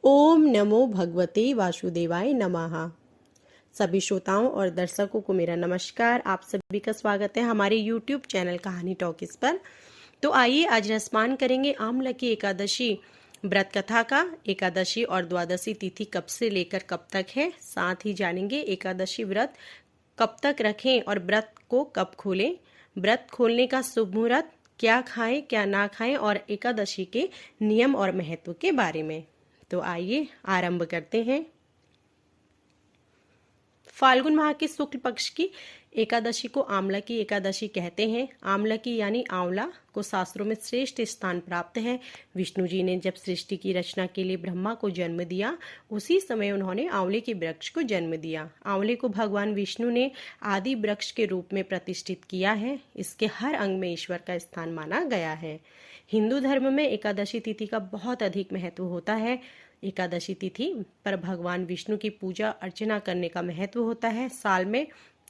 ओम नमो भगवते वासुदेवाय नमः। सभी श्रोताओं और दर्शकों को मेरा नमस्कार। आप सभी का स्वागत है हमारे YouTube चैनल कहानी टॉकीज पर। तो आइए आज रसपान करेंगे आमला की एकादशी व्रत कथा का। एकादशी और द्वादशी तिथि कब से लेकर कब तक है, साथ ही जानेंगे एकादशी व्रत कब तक रखें और व्रत को कब खोलें, व्रत खोलने का शुभ मुहूर्त, क्या खाएं क्या ना खाएं और एकादशी के नियम और महत्व के बारे में। तो आइए आरंभ करते हैं। फाल्गुन माह के शुक्ल पक्ष की एकादशी को आमला की एकादशी कहते हैं। आमला की यानी आंवला को शास्त्रों में श्रेष्ठ स्थान प्राप्त है। विष्णु जी ने जब सृष्टि की रचना के लिए ब्रह्मा को जन्म दिया, उसी समय उन्होंने आंवले के वृक्ष को जन्म दिया। आंवले को भगवान विष्णु ने आदि वृक्ष के रूप में प्रतिष्ठित किया है। इसके हर अंग में ईश्वर का स्थान माना गया है। हिंदू धर्म में एकादशी तिथि का बहुत अधिक महत्व होता है। एकादशी तिथि पर भगवान विष्णु की पूजा अर्चना करने का महत्व होता है। साल में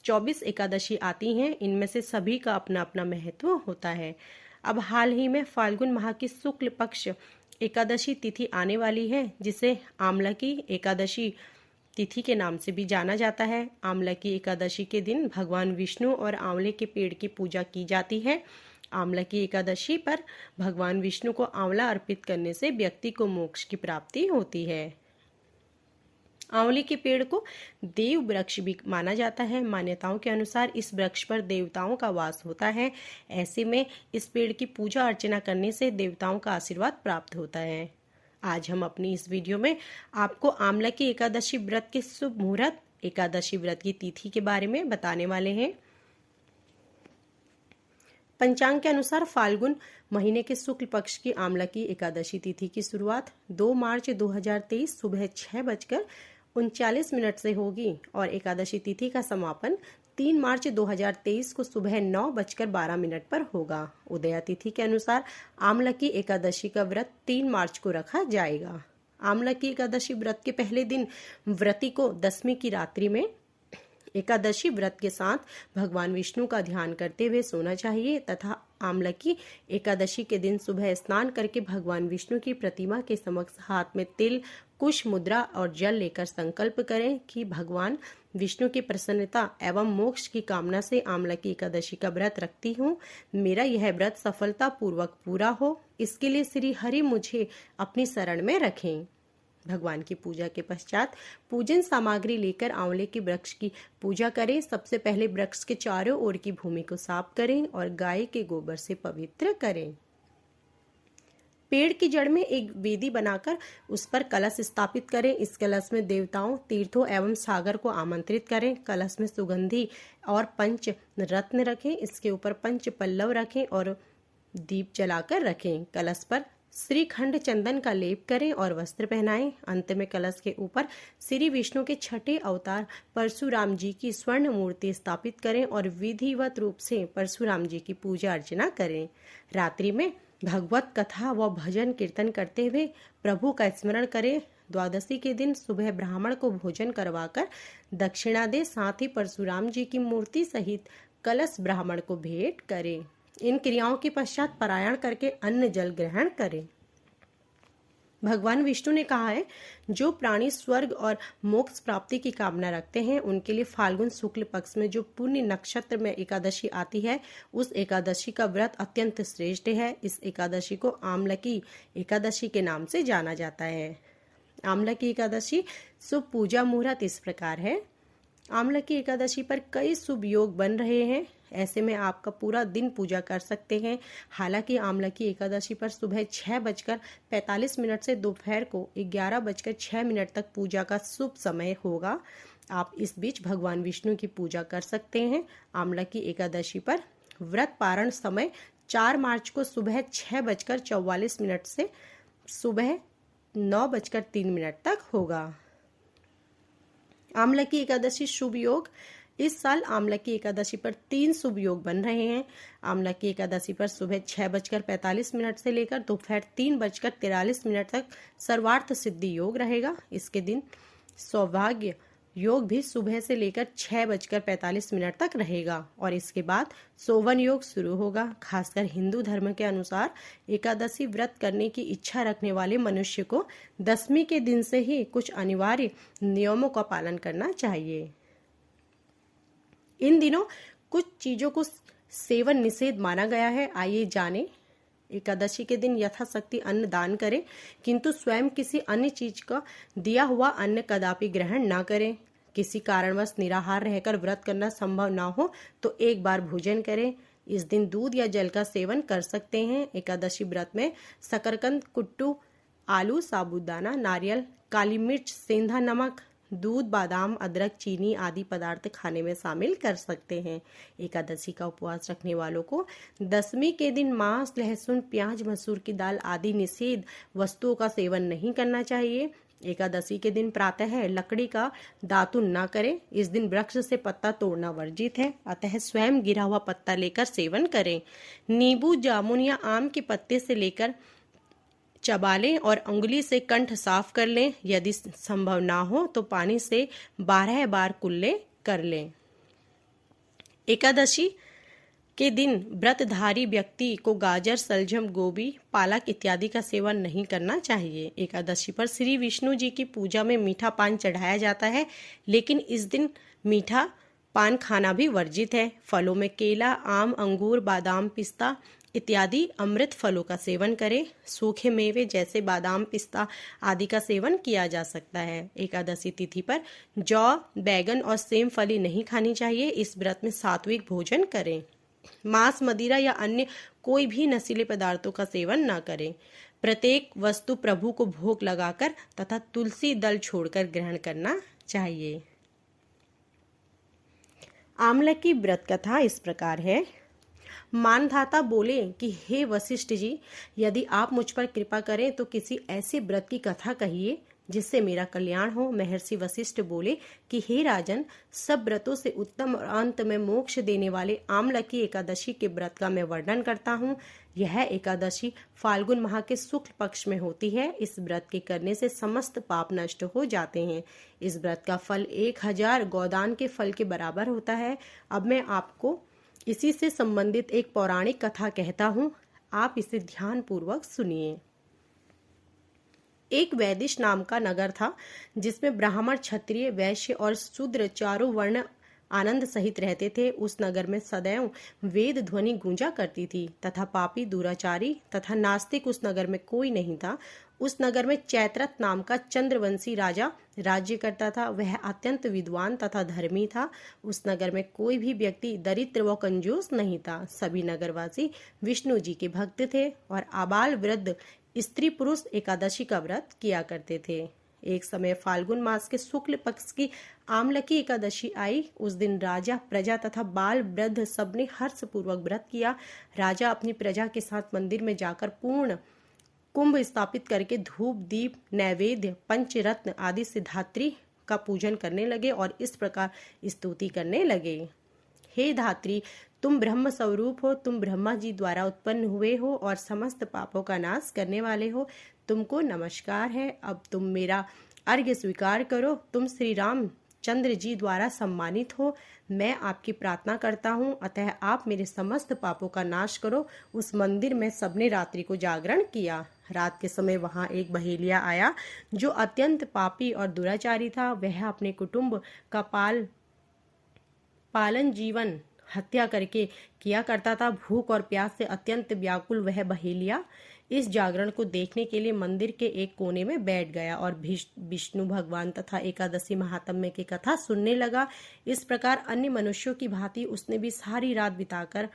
24 एकादशी आती हैं, इनमें से सभी का अपना अपना महत्व होता है। अब हाल ही में फाल्गुन माह की शुक्ल पक्ष एकादशी तिथि आने वाली है, जिसे आमला की एकादशी तिथि के नाम से भी जाना जाता है। आमला की एकादशी के दिन भगवान विष्णु और आंवले के पेड़ की पूजा की जाती है। आंवला की एकादशी पर भगवान विष्णु को आंवला अर्पित करने से व्यक्ति को मोक्ष की प्राप्ति होती है। आंवले के पेड़ को देव वृक्ष भी माना जाता है। मान्यताओं के अनुसार इस वृक्ष पर देवताओं का वास होता है। ऐसे में इस पेड़ की पूजा अर्चना करने से देवताओं का आशीर्वाद प्राप्त होता है। आज हम अपनी इस वीडियो में आपको आंवला की एकादशी व्रत के शुभ मुहूर्त, एकादशी व्रत की तिथि के बारे में बताने वाले हैं। पंचांग के अनुसार फाल्गुन महीने के शुक्ल पक्ष की आमला की एकादशी तिथि की शुरुआत 2 मार्च 2023 सुबह 6:39 से होगी और एकादशी तिथि का समापन 3 मार्च 2023 को सुबह 9:12 पर होगा। उदया तिथि के अनुसार आमला की एकादशी का व्रत 3 मार्च को रखा जाएगा। आमला की एकादशी व्रत के पहले दिन व्रती को दशमी की रात्रि में एकादशी व्रत के साथ भगवान विष्णु का ध्यान करते हुए सोना चाहिए तथा आमला की एकादशी के दिन सुबह स्नान करके भगवान विष्णु की प्रतिमा के समक्ष हाथ में तिल, कुश मुद्रा और जल लेकर संकल्प करें कि भगवान विष्णु की प्रसन्नता एवं मोक्ष की कामना से आमला की एकादशी का व्रत रखती हूँ। मेरा यह व्रत सफलता पूर्वक पूरा हो, इसके लिए श्री हरि मुझे अपनी शरण में रखें। भगवान की पूजा के पश्चात पूजन सामग्री लेकर आंवले के वृक्ष की पूजा करें। सबसे पहले वृक्ष के चारों ओर की भूमि को साफ करें और गाय के गोबर से पवित्र करें। पेड़ की जड़ में एक वेदी बनाकर उस पर कलश स्थापित करें। इस कलश में देवताओं, तीर्थों एवं सागर को आमंत्रित करें। कलश में सुगंधी और पंच रत्न रखें। इसके ऊपर पंच पल्लव रखें और दीप जलाकर रखें। कलश पर श्रीखंड चंदन का लेप करें और वस्त्र पहनाएं। अंत में कलश के ऊपर श्री विष्णु के छठे अवतार परशुराम जी की स्वर्ण मूर्ति स्थापित करें और विधिवत रूप से परशुराम जी की पूजा अर्चना करें। रात्रि में भगवत कथा व भजन कीर्तन करते हुए प्रभु का स्मरण करें। द्वादशी के दिन सुबह ब्राह्मण को भोजन करवाकर दक्षिणा दे, साथ ही परशुराम जी की मूर्ति सहित कलश ब्राह्मण को भेंट करें। इन क्रियाओं के पश्चात पारायण करके अन्न जल ग्रहण करें। भगवान विष्णु ने कहा है, जो प्राणी स्वर्ग और मोक्ष प्राप्ति की कामना रखते हैं उनके लिए फाल्गुन शुक्ल पक्ष में जो पुण्य नक्षत्र में एकादशी आती है, उस एकादशी का व्रत अत्यंत श्रेष्ठ है। इस एकादशी को आमला की एकादशी के नाम से जाना जाता है। आमला की एकादशी शुभ पूजा मुहूर्त इस प्रकार है। आमला की एकादशी पर कई शुभ योग बन रहे हैं। ऐसे में आपका पूरा दिन पूजा कर सकते हैं। हालांकि आमला की एकादशी पर सुबह 6:45 से दोपहर को 11:06 तक पूजा का शुभ समय होगा। आप इस बीच भगवान विष्णु की पूजा कर सकते हैं। आमला की एकादशी पर व्रत पारण समय 4 मार्च को सुबह 6:44 से सुबह 9:03 तक होगा। आमला की एकादशी शुभ योग। इस साल आमला की एकादशी पर 3 शुभ योग बन रहे हैं। आमला की एकादशी पर सुबह 6:45 से लेकर दोपहर 3:43 तक सर्वार्थ सिद्धि योग रहेगा। इसके दिन सौभाग्य योग भी सुबह से लेकर 6:45 तक रहेगा और इसके बाद सोवन योग शुरू होगा। खासकर हिंदू धर्म के अनुसार एकादशी व्रत करने की इच्छा रखने वाले मनुष्य को दशमी के दिन से ही कुछ अनिवार्य नियमों का पालन करना चाहिए। इन दिनों कुछ चीजों को सेवन निषेध माना गया है, आइए जाने। एकादशी के दिन यथाशक्ति अन्न दान करें, किंतु स्वयं किसी अन्य चीज का दिया हुआ अन्न कदापि ग्रहण न करें। किसी कारणवश निराहार रहकर व्रत करना संभव ना हो तो एक बार भोजन करें। इस दिन दूध या जल का सेवन कर सकते हैं। एकादशी व्रत में शकरकंद, कुट्टू, आलू, साबूदाना, नारियल, काली मिर्च, सेंधा नमक, दूध, बादाम, अदरक, चीनी आदि पदार्थ खाने में शामिल कर सकते हैं। एकादशी का उपवास रखने वालों को दशमी के दिन मांस, लहसुन, प्याज, मसूर की दाल आदि निषेध वस्तुओं का सेवन नहीं करना चाहिए। एकादशी के दिन प्रातः लकड़ी का दातुन न करें। इस दिन वृक्ष से पत्ता तोड़ना वर्जित है, अतः स्वयं गिरा हुआ पत्ता लेकर सेवन करें। नींबू, जामुन या आम के पत्ते से लेकर चबा लें और अंगुली से कंठ साफ कर लें। यदि संभव ना हो तो पानी से 12 बार कुल्ले कर लें। एकादशी के दिन व्रतधारी व्यक्ति को गाजर, सलजम, गोभी, पालक इत्यादि का सेवन नहीं करना चाहिए। एकादशी पर श्री विष्णु जी की पूजा में मीठा पान चढ़ाया जाता है, लेकिन इस दिन मीठा पान खाना भी वर्जित है। फलों में केला, आम, अंगूर, बादाम, पिस्ता इत्यादि अमृत फलों का सेवन करें। सूखे मेवे जैसे बादाम, पिस्ता आदि का सेवन किया जा सकता है। एकादशी तिथि पर जौ, बैगन और सेम फली नहीं खानी चाहिए। इस व्रत में सात्विक भोजन करें। मांस, मदिरा या अन्य कोई भी नशीले पदार्थों का सेवन न करें। प्रत्येक वस्तु प्रभु को भोग लगाकर तथा तुलसी दल छोड़कर ग्रहण करना चाहिए। आमलकी व्रत कथा इस प्रकार है। मानधाता बोले कि हे वशिष्ठ जी, यदि आप मुझ पर कृपा करें तो किसी ऐसे व्रत की कथा कहिए जिससे मेरा कल्याण हो। महर्षि वशिष्ठ बोले कि हे राजन, सब व्रतों से उत्तम और अंत में मोक्ष देने वाले आमलकी एकादशी के व्रत का मैं वर्णन करता हूँ। यह एकादशी फाल्गुन माह के शुक्ल पक्ष में होती है। इस व्रत के करने से समस्त पाप नष्ट हो जाते हैं। इस व्रत का फल 1000 गोदान के फल के बराबर होता है। अब मैं आपको इसी से संबंधित एक पौराणिक कथा कहता हूँ, आप इसे ध्यान पूर्वक सुनिए। एक वैदिश नाम का नगर था जिसमें ब्राह्मण, क्षत्रिय, वैश्य और शूद्र चारों वर्ण आनंद सहित रहते थे। उस नगर में सदैव वेद ध्वनि गूंजा करती थी तथा पापी, दुराचारी तथा नास्तिक उस नगर में कोई नहीं था। उस नगर में चैत्रथ नाम का चंद्रवंशी राजा राज्य करता था। वह अत्यंत विद्वान तथा धर्मी था। उस नगर में कोई भी व्यक्ति दरिद्र व कंजूस नहीं था। सभी नगरवासी विष्णु जी के भक्त थे और आबाल वृद्ध स्त्री पुरुष एकादशी का व्रत किया करते थे। एक समय फाल्गुन मास के शुक्ल पक्ष की आमलकी एकादशी आई। उस दिन राजा, प्रजा तथा बाल वृद्ध सबने हर्ष पूर्वक व्रत किया। राजा अपनी प्रजा के साथ मंदिर में जाकर पूर्ण कुंभ स्थापित करके धूप, दीप, नैवेद्य, पंचरत्न आदि से धात्री का पूजन करने लगे और इस प्रकार स्तुति करने लगे। हे धात्री, तुम ब्रह्म स्वरूप हो, तुम ब्रह्मा जी द्वारा उत्पन्न हुए हो और समस्त पापों का नाश करने वाले हो। तुमको नमस्कार है। अब तुम मेरा अर्घ्य स्वीकार करो। तुम श्री राम चंद्र जी द्वारा सम्मानित हो। मैं आपकी प्रार्थना करता हूँ, अतः आप मेरे समस्त पापों का नाश करो। उस मंदिर में सबने रात्रि को जागरण किया। रात के समय वहां एक बहेलिया आया जो अत्यंत पापी और दुराचारी था। वह अपने कुटुंब का पालन जीवन हत्या करके किया करता था। भूख और प्यास से अत्यंत व्याकुल वह बहेलिया इस जागरण को देखने के लिए मंदिर के एक कोने में बैठ गया और विष्णु भगवान तथा एकादशी महात्म्य की कथा सुनने लगा। इस प्रकार अन्य मनुष्यों की भांति उसने भी सारी रात बिताकर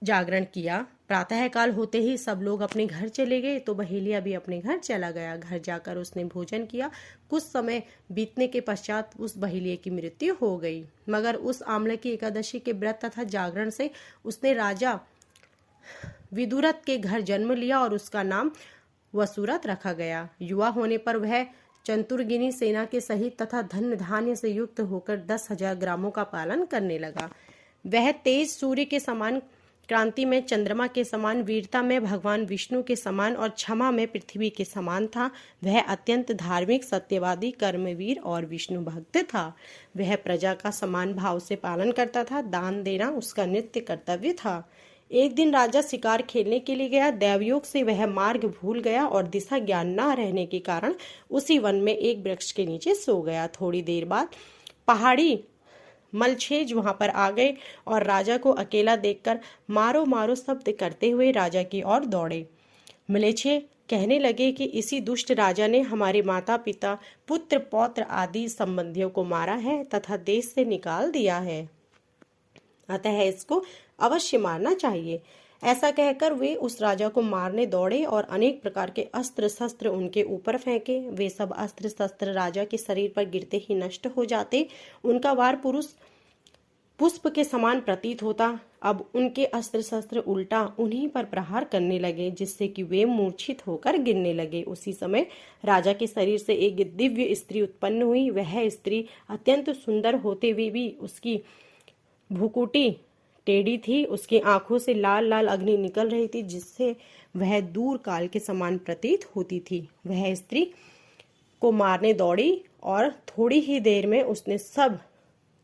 जागरण किया। प्रातः काल होते ही सब लोग अपने घर चले गए तो बहेलिया भी अपने घर चला गया। घर जाकर उसने भोजन किया। कुछ समय बीतने के पश्चात उस बहेलिये की मृत्यु हो गई। मगर उस आमलकी एकादशी के व्रत तथा जागरण से उसने राजा विदुरथ के घर जन्म लिया और उसका नाम वसुरथ रखा गया। युवा होने पर वह चतुर्गिनी सेना के सहित तथा धन धान्य से युक्त होकर 10,000 ग्रामों का पालन करने लगा। वह तेज सूर्य के समान क्रांति में चंद्रमा के समान, वीरता में भगवान विष्णु के समान और क्षमा में पृथ्वी के समान था। वह अत्यंत धार्मिक, सत्यवादी, कर्मवीर और विष्णु भक्त था। वह प्रजा का समान भाव से पालन करता था। दान देना उसका नित्य कर्तव्य था। एक दिन राजा शिकार खेलने के लिए गया। दैवयोग से वह मार्ग भूल गया और दिशा ज्ञान न रहने के कारण उसी वन में एक वृक्ष के नीचे सो गया। थोड़ी देर बाद पहाड़ी मलछेज वहां पर आ गए और राजा को अकेला देखकर मारो मारो शब्द करते हुए राजा की ओर दौड़े। मलेच्छे कहने लगे कि इसी दुष्ट राजा ने हमारे माता पिता, पुत्र पौत्र आदि संबंधियों को मारा है तथा देश से निकाल दिया है, अतः इसको अवश्य मारना चाहिए। ऐसा कहकर वे उस राजा को मारने दौड़े और अनेक प्रकार के अस्त्र शस्त्र उनके ऊपर फेंके। वे सब अस्त्र शस्त्र राजा के शरीर पर गिरते ही नष्ट हो जाते। उनका वार पुरुष पुष्प के समान प्रतीत होता। अब उनके अस्त्र शस्त्र उल्टा उन्हीं पर प्रहार करने लगे, जिससे कि वे मूर्छित होकर गिरने लगे। उसी समय राजा के शरीर से एक दिव्य स्त्री उत्पन्न हुई। वह स्त्री अत्यंत सुंदर होते हुए भी उसकी भुकुटी टेढ़ी थी। उसकी आंखों से लाल लाल अग्नि निकल रही थी, जिससे वह दूर काल के समान प्रतीत होती थी। वह स्त्री को मारने दौड़ी और थोड़ी ही देर में उसने सब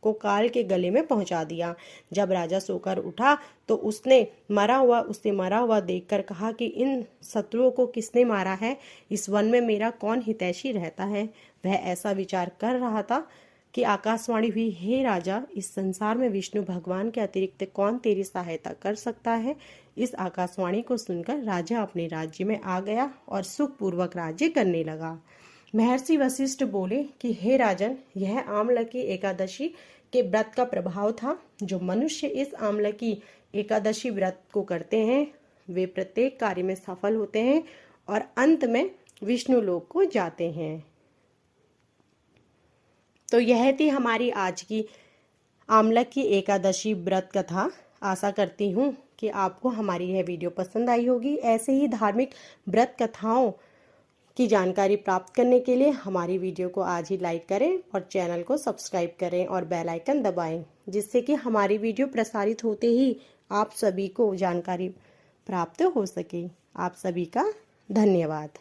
को काल के गले में पहुंचा दिया। जब राजा सोकर उठा तो उससे मरा हुआ देखकर कहा कि इन शत्रुओं को किसने मारा है? इस वन में मेरा कौन हितैषी रहता है? वह ऐसा विचार कर रहा था कि आकाशवाणी हुई, हे राजा, इस संसार में विष्णु भगवान के अतिरिक्त कौन तेरी सहायता कर सकता है? इस आकाशवाणी को सुनकर राजा अपने राज्य में आ गया और सुखपूर्वक राज्य करने लगा। महर्षि वशिष्ठ बोले कि हे राजन, यह आमलकी एकादशी के व्रत का प्रभाव था। जो मनुष्य इस आमलकी एकादशी व्रत को करते हैं वे प्रत्येक कार्य में सफल होते हैं और अंत में विष्णु लोक को जाते हैं। तो यह थी हमारी आज की आमलकी एकादशी व्रत कथा। आशा करती हूँ कि आपको हमारी यह वीडियो पसंद आई होगी। ऐसे ही धार्मिक व्रत कथाओं की जानकारी प्राप्त करने के लिए हमारी वीडियो को आज ही लाइक करें और चैनल को सब्सक्राइब करें और बेल आइकन दबाएं, जिससे कि हमारी वीडियो प्रसारित होते ही आप सभी को जानकारी प्राप्त हो सके। आप सभी का धन्यवाद।